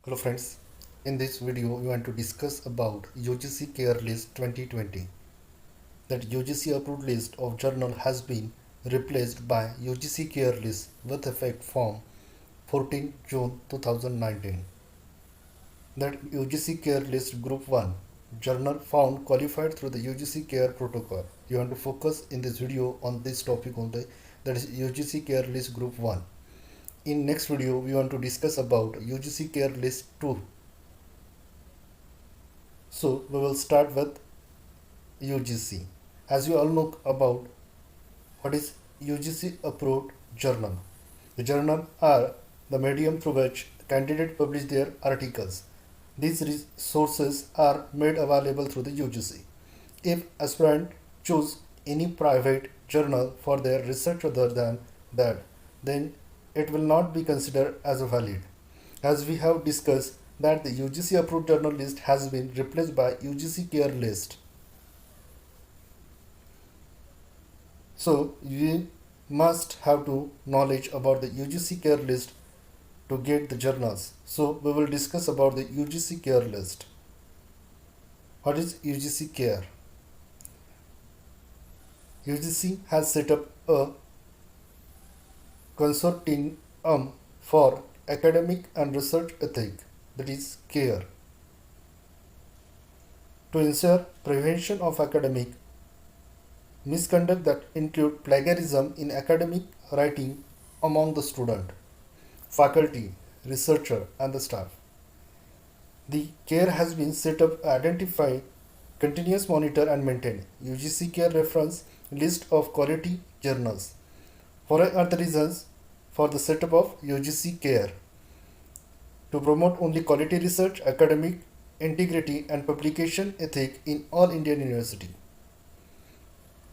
Hello friends, in this video we want to discuss about UGC Care List 2020. That UGC approved list of journal has been replaced by UGC Care List with effect from 14 June 2019. That UGC Care List Group 1 journal found qualified through the UGC Care Protocol. You want to focus in this video on this topic only, that is UGC Care List Group 1. In next video we want to discuss about UGC Care List 2. So we will start with UGC. As you all know about what is UGC approved journal. The journal are the medium through which candidates publish their articles. These resources are made available through the UGC. If aspirant choose any private journal for their research other than that, then it will not be considered as valid. As we have discussed that the UGC approved journal list has been replaced by UGC Care List. So you must have to knowledge about the UGC Care List to get the journals. So we will discuss about the UGC Care List. What is UGC Care? UGC has set up a consortium for academic and research ethics, that is CARE, to ensure prevention of academic misconduct that include plagiarism in academic writing among the student, faculty, researcher and the staff. The CARE has been set up to identify, continuous monitor and maintain UGC CARE reference list of quality journals. For are the reasons for the setup of UGC CARE: to promote only quality research, academic integrity and publication ethic in all Indian university,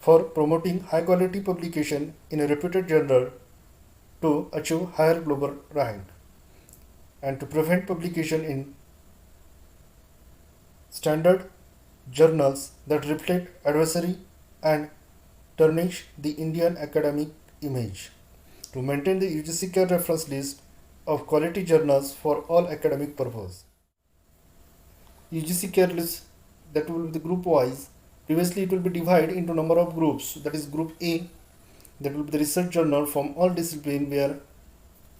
for promoting high quality publication in a reputed journal to achieve higher global rank, and to prevent publication in standard journals that reflect adversary and tarnish the Indian academic image, to maintain the UGC CARE reference list of quality journals for all academic purposes. UGC CARE list that will be the group wise. Previously it will be divided into number of groups, that is group A, that will be the research journal from all discipline where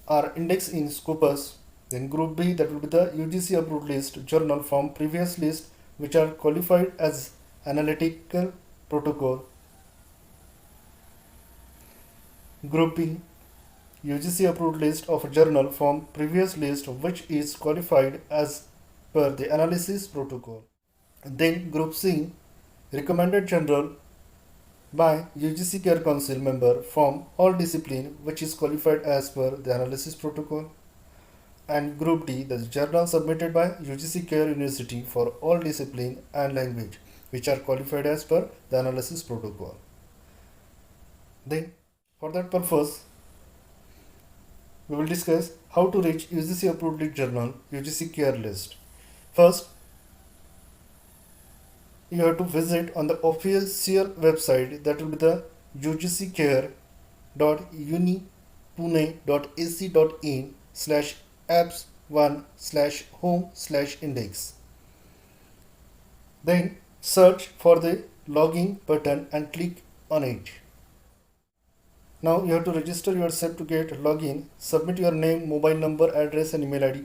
are indexed in Scopus. Then group B, that will be the UGC approved list journal from previous list which are qualified as analytical protocol. Group B, UGC approved list of a journal from previous list which is qualified as per the analysis protocol. Then group C, recommended journal by UGC Care Council member from all discipline which is qualified as per the analysis protocol. And group D, the journal submitted by UGC Care University for all discipline and language which are qualified as per the analysis protocol. Then for that purpose we will discuss how to reach UGC approved list journal UGC Care List. First, you have to visit on the official website, that will be the ugccare.unipune.ac.in/apps1/home/index. Then search for the login button and click on it. Now you have to register yourself to get login. Submit your name, mobile number, address and email ID.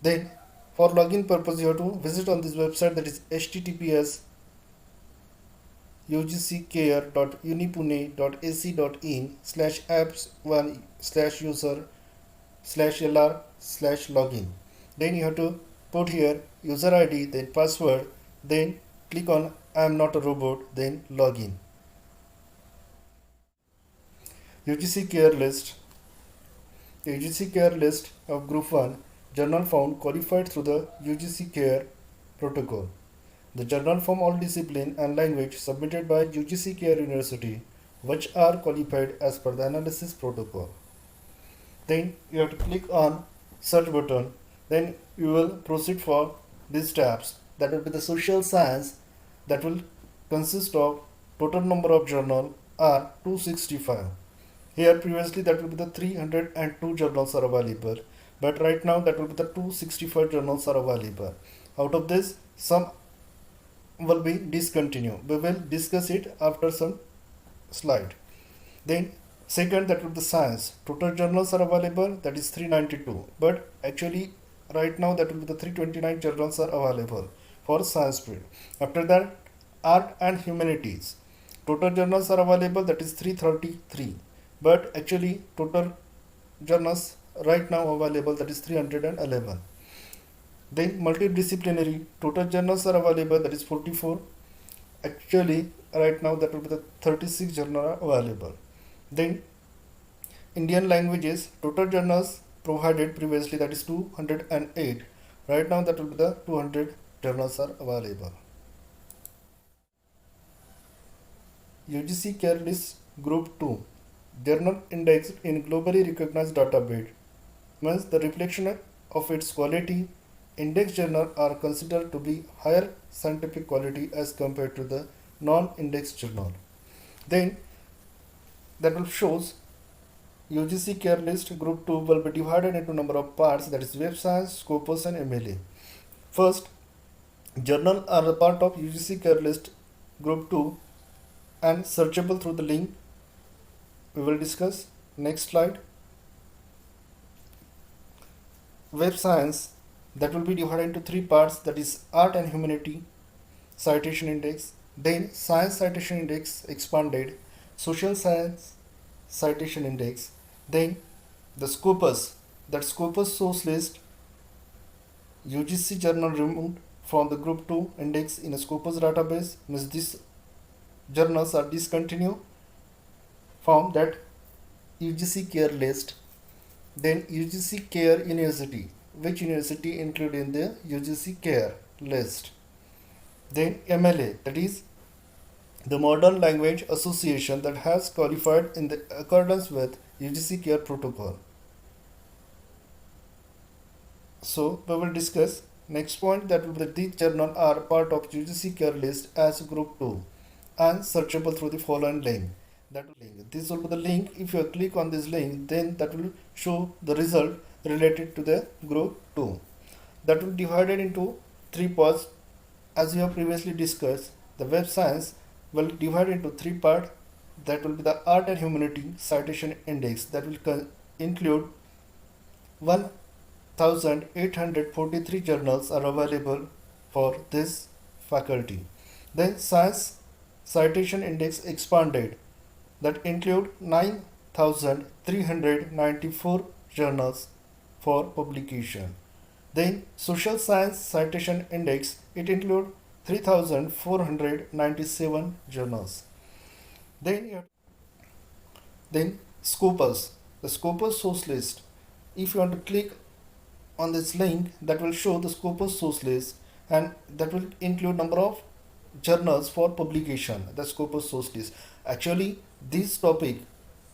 Then for login purpose you have to visit on this website, that is https://unipune.ac.in/apps1/user/lr/login. Then you have to put here user ID, then password, then click on I am not a robot, then login. UGC Care List. The UGC Care List of Group 1 journal found qualified through the UGC Care Protocol. The journal from all discipline and language submitted by UGC Care University which are qualified as per the analysis protocol. Then you have to click on search button. Then you will proceed for these tabs, that will be the social science, that will consist of total number of journal are 265. Here previously that will be the 302 journals are available, but right now that will be the 265 journals are available. Out of this, some will be discontinued. We will discuss it after some slide. Then second, that will be the science. Total journals are available, that is 392, but actually right now that will be the 329 journals are available for science field. After that, art and humanities. Total journals are available, that is 333, but actually total journals right now available, that is 311. Then multidisciplinary, total journals are available, that is 44. Actually right now that will be the 36 journals are available. Then Indian languages, total journals provided previously, that is 208. Right now that will be the 200 journals are available. UGC Care List Group 2, journal indexed in globally recognized database, means the reflection of its quality. Index journals are considered to be higher scientific quality as compared to the non-indexed journal. Then that will shows UGC Care List Group 2 will be divided into number of parts, that is Web Science, Scopus and MLA. First, journal are a part of UGC Care List Group 2 and searchable through the link we will discuss. Next slide. Web Science, that will be divided into three parts, that is Art and Humanity Citation Index, then Science Citation Index expanded, Social Science Citation Index, then the Scopus, that Scopus source list. UGC journal removed from the Group 2 index in a Scopus database, means these journals are discontinued from that UGC Care List. Then UGC Care University, which university included in the UGC Care List. Then MLA, that is the Modern Language Association, that has qualified in the accordance with UGC Care Protocol. So we will discuss next point, that will be that these journals are part of UGC Care List as Group 2 and searchable through the following link. This will be the link. If you click on this link, then that will show the result related to the Group 2. That will be divided into three parts as we have previously discussed. The Web Science will divide into three parts. That will be the Art and Humanity Citation Index, that will include 1843 journals are available for this faculty. Then Science Citation Index expanded, that include 9394 journals for publication. Then Social Science Citation Index, it include 3497 journals. Then Scopus, the Scopus source list. If you want to click on this link, that will show the Scopus source list, and that will include number of journals for publication, the Scopus source list. Actually this topic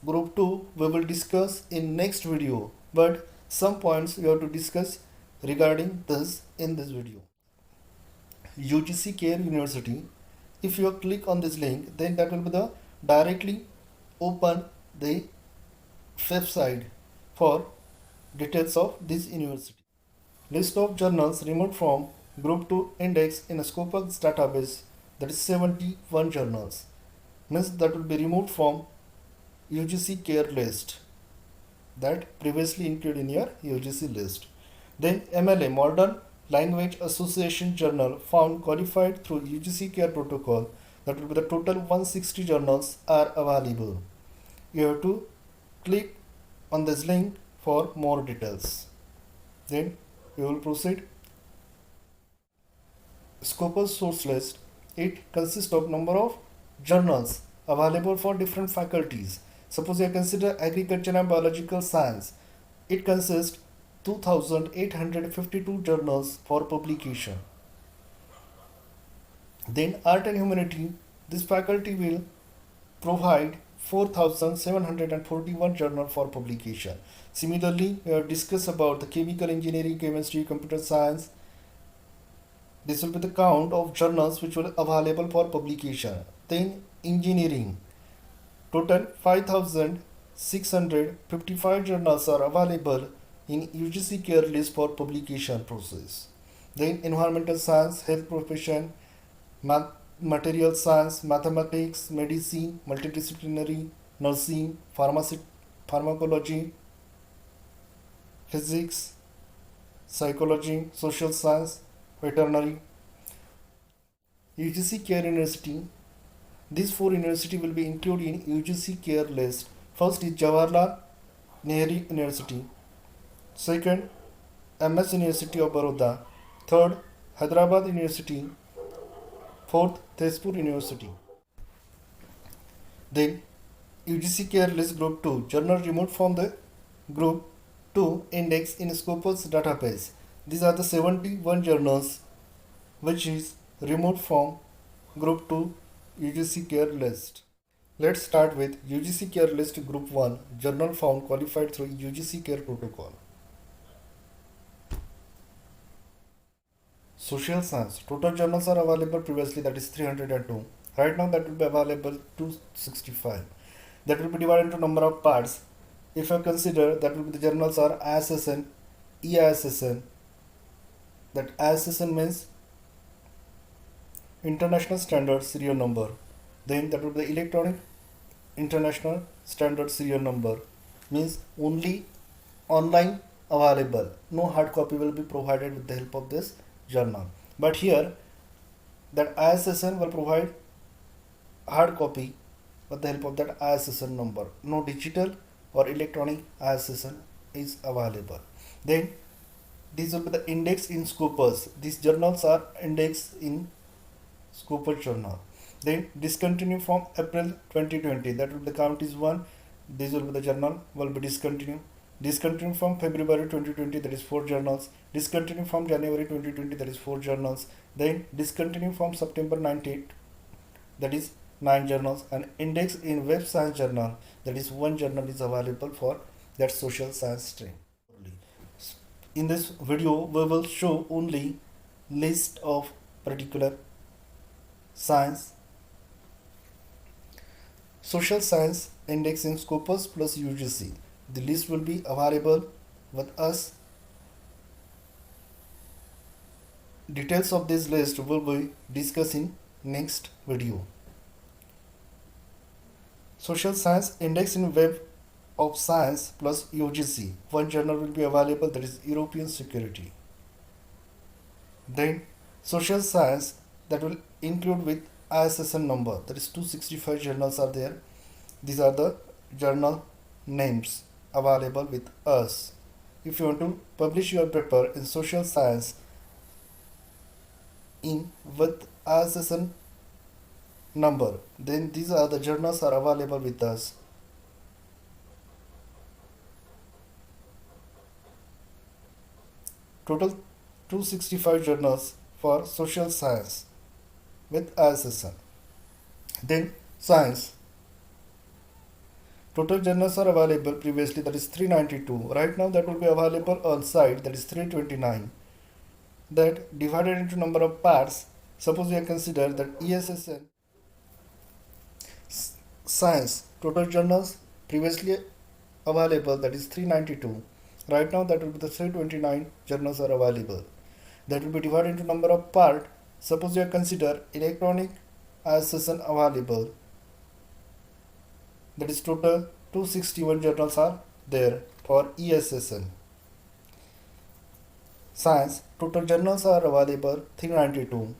Group 2 we will discuss in next video, but some points we have to discuss regarding this in this video. UGC Care University, if you click on this link, then that will be the directly open the website for details of this university. List of journals removed from Group 2 index in a Scopus database, that is 71 journals, means that will be removed from UGC Care List, that previously included in your UGC list. Then MLA, Modern Language Association journal found qualified through UGC Care Protocol, that will be the total 160 journals are available. You have to click on this link for more details. Then we will proceed. Scopus source list, it consists of number of journals available for different faculties. Suppose you consider agriculture and biological science, it consists 2852 journals for publication. Then Art and Humanity, this faculty will provide 4741 journal for publication. Similarly, we have discussed about the chemical engineering, chemistry, computer science. This will be the count of journals which will available for publication. Then engineering, total 5000 655 journals are available in UGC Care list for publication process. Then environmental science, health profession, material science, mathematics, medicine, multidisciplinary, nursing, pharmacy, pharmacology, physics, psychology, social science, veterinary. UGC Care University. These four universities will be included in UGC Care list. First is Jawaharlal Nehru University. Second, MS University of Baroda. Third, Hyderabad University. Fourth, Tezpur University. Then, UGC Care list Group 2. Journal removed from the Group 2 index in Scopus database. These are the 71 journals which is removed from Group 2 UGC Care list. Let's start with UGC Care list Group 1, journal found qualified through UGC Care protocol. Social science. Total journals are available previously, that is 302. Right now that will be available 265. That will be divided into number of parts. If I consider that will be the journals are ISSN, EISSN. That ISSN means International Standard Serial Number. Then that will be the Electronic International Standard Serial Number. Means only online available. No hard copy will be provided with the help of this journal. But here that ISSN will provide hard copy with the help of that ISSN number. No digital or electronic ISSN is available. Then these will be the index in Scopus. These journals are indexed in Scopus journal. Then discontinue from April 2020. That will be the count is 1. This will be the journal will be discontinued. Discontinue from February 2020, that is 4 journals. Discontinue from January 2020, that is 4 journals. Then discontinue from September 19th, that is 9 journals. And index in Web Science Journal, that is 1 journal is available for that social science stream. In this video, we will show only list of particular science. Social science index in Scopus plus UGC. The list will be available with us. Details of this list will be discussed in next video. Social science index in Web of Science plus UGC. 1 journal will be available, that is European Security. Then social science that will include with ISSN number, that is 265 journals are there. These are the journal names available with us. If you want to publish your paper in social science in with ISSN number, then these are the journals are available with us. Total 265 journals for social science with ISSN. Then science. Total journals are available previously, that is 392. Right now that will be available on site, that is 329. That divided into number of parts. Suppose we consider that ESSN science total journals previously available, that is 392. Right now that will be the 329 journals are available. That will be divided into number of part. Suppose you consider electronic ISSN available, that is total 261 journals are there for ESSN. Science total journals are available 392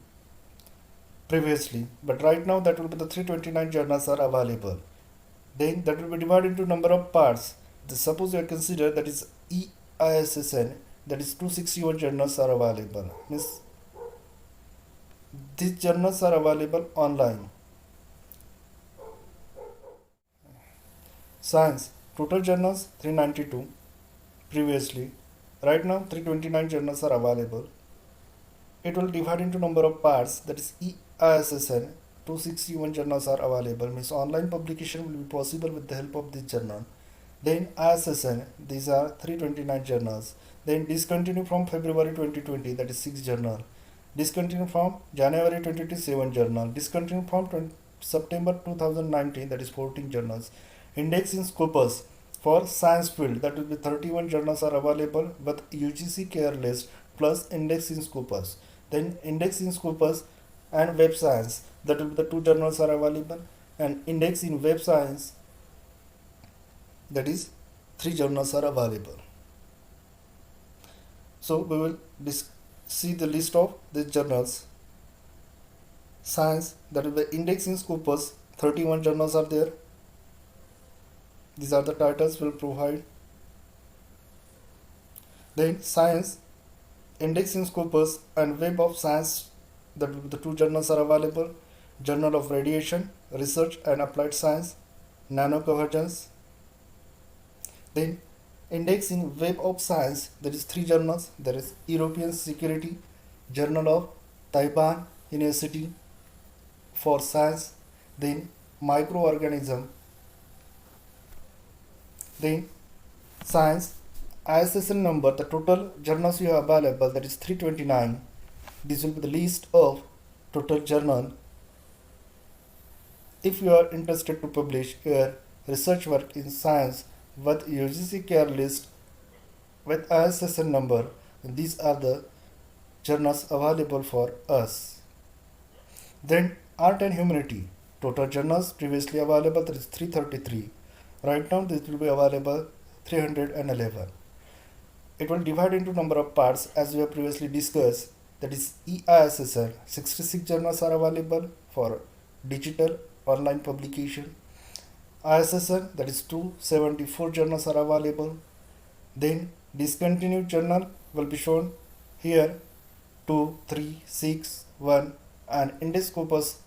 previously, but right now that will be the 329 journals are available. Then that will be divided into number of parts. Suppose you consider that is EISSN, that is 261 journals are available. Means these journals are available online. Science total journals 392 previously. Right now 329 journals are available. It will divide into number of parts, that is EISSN 261 journals are available. Means online publication will be possible with the help of this journal. Then ISSN, these are 329 journals. Then discontinue from February 2020, that is 6 journal. Discontinue from January 2020, 7 journal. Discontinue from September 2019, that is 14 journals. Index in Scopus for science field, that will be 31 journals are available with UGC care list plus index in Scopus. Then index in Scopus and web science, that will be the 2 journals are available, and index in web science, that is 3 journals are available. So we will see the list of these journals. Science, that will be index in Scopus, 31 journals are there. These are the titles we'll provide. Then science, index in Scopus and web of science, that will be the 2 journals are available. Journal of Radiation Research and Applied Science, Nanoconvergence. Then index in web of science, there is 3 journals. There is European Security, Journal of Taiwan University for science, then microorganism, then science, ISSN number, the total journals you have available, that is 329. This will be the list of total journal. If you are interested to publish your research work in science with UGC care list with ISSN number, these are the journals available for us. Then art and humanity, total journals previously available, that is 333. Right now this will be available 311. It will divide into number of parts as we have previously discussed, that is EISSN, 66 journals are available for digital online publication. ISSN, that is 274 journals are available. Then discontinued journal will be shown here, 2, 3, 6, 1, and index Scopus,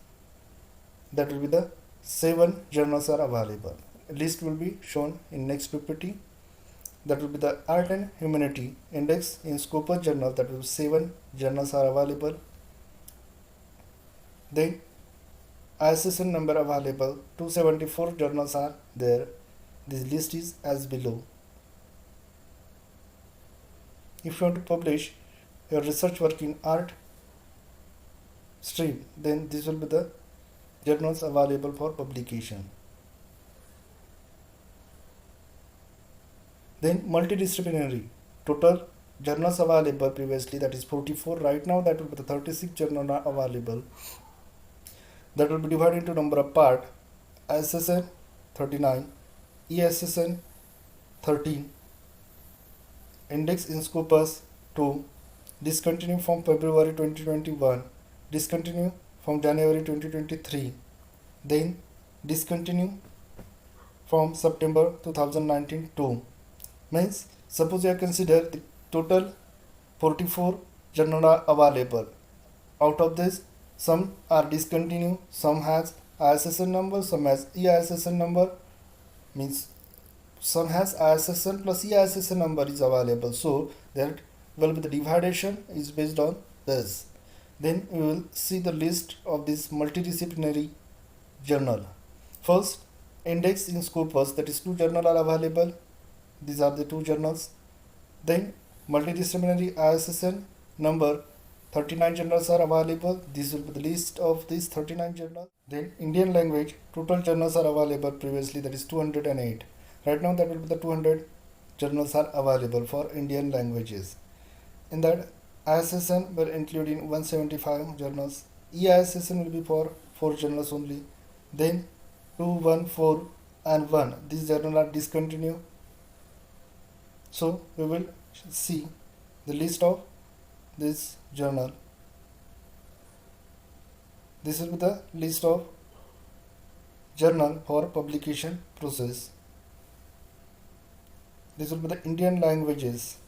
that will be the 7 journals are available. List will be shown in next PPT. That will be the art and humanity index in Scopus journal, that will be 7 journals are available. Then ISSN number available, 274 journals are there. This list is as below. If you want to publish your research work in art stream, then this will be the journals available for publication. Then multidisciplinary, total journals available previously, that is 44. Right now that will be the 36 journals are available. That will be divided into number of part. ISSN 39, EISSN 13, index in Scopus 2, discontinue from February 2021, discontinue from January 2023, then discontinue from September 2019 2. Means suppose you consider the total 44 journals are available. Out of this, some are discontinued, some has ISSN number, some has EISSN number, means some has ISSN plus EISSN number is available. So that will be the dividation is based on this. Then we will see the list of this multidisciplinary journal. First, index in Scopus, that is 2 journals are available. These are the 2 journals. Then multidisciplinary ISSN number, 39 journals are available. This will be the list of these 39 journals. Then Indian language, total journals are available previously, that is 208. Right now that will be the 200 journals are available for Indian languages. In that, ISSN will include in 175 journals. EISSN will be for 4 journals only. Then 2, 1, 4 and 1, these journals are discontinued. So we will see the list of this journal. This will be the list of journal for publication process. This will be the Indian languages.